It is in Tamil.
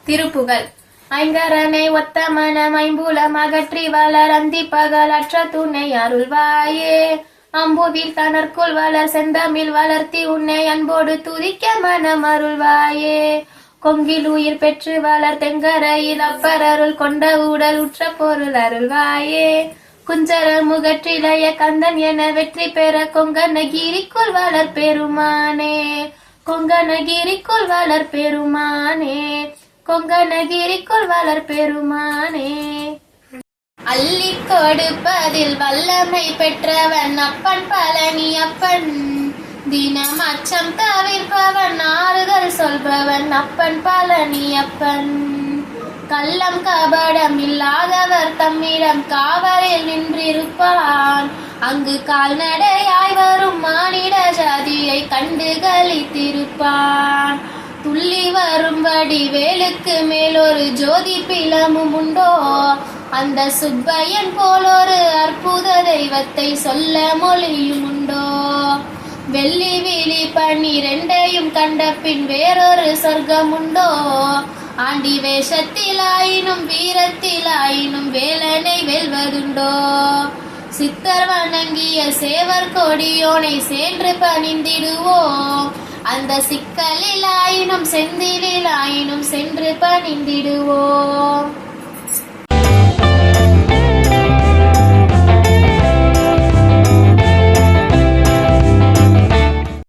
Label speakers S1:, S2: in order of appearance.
S1: திருப்புகழ். ஐங்கரனை ஒத்த மனம் ஐம்புலம் அகற்றி வளர் அந்தி பகல் அற்ற துணை அருள்வாயே. அம்புவில் தனர்க்குள் வளர் செந்தமிழ் வளர்த்தி உன்னை அன்போடு துதிக்க மனம் அருள்வாயே. கொங்கில் உயிர் பெற்று வளர் தெங்கரையில் அப்பர் அருள் கொண்ட உடல் உற்ற பொருள் அருள்வாயே. குஞ்சர முகற்றிலைய கந்தன் என வெற்றி பெற கொங்கனகிரிக்குள் வளர் பெருமானே. கொங்கனகிரிக்குள் வளர் பெருமானே. கொங்கனகிரிக்குள் வளர் பெருமானே. அள்ளி கொடுப்பதில் வல்லமை பெற்றவன் அப்பன் பழனி அப்பன். தினம் அச்சம் தவிர்ப்பவன் ஆறுதல் சொல்பவன் அப்பன் பழனி அப்பன். கள்ளம் கபடம் இல்லாதவர் தம்மிடம் காவலில் நின்றிருப்பான். அங்கு கால்நடையாய் வரும் மானிட ஜாதியை கண்டு களித்திருப்பான். துள்ளி வரும்படி வேலுக்கு மேலொரு ஜோதி பிளமும் உண்டோ. அந்த சுப்பையன் போலொரு அற்புத தெய்வத்தை சொல்ல மொழியும் உண்டோ. வெள்ளி விழி 12 கண்ட பின் வேறொரு சொர்க்கம் உண்டோ. ஆண்டி வேஷத்திலாயினும் வீரத்திலாயினும் வேலனை வெல்வதுண்டோ. சித்தர் வணங்கிய சேவர் கொடியோனை சென்று பணிந்திடுவோம். அந்த சிக்கலிலாயினும் செந்திலாயினும் சென்று பணிந்திடுவோம்.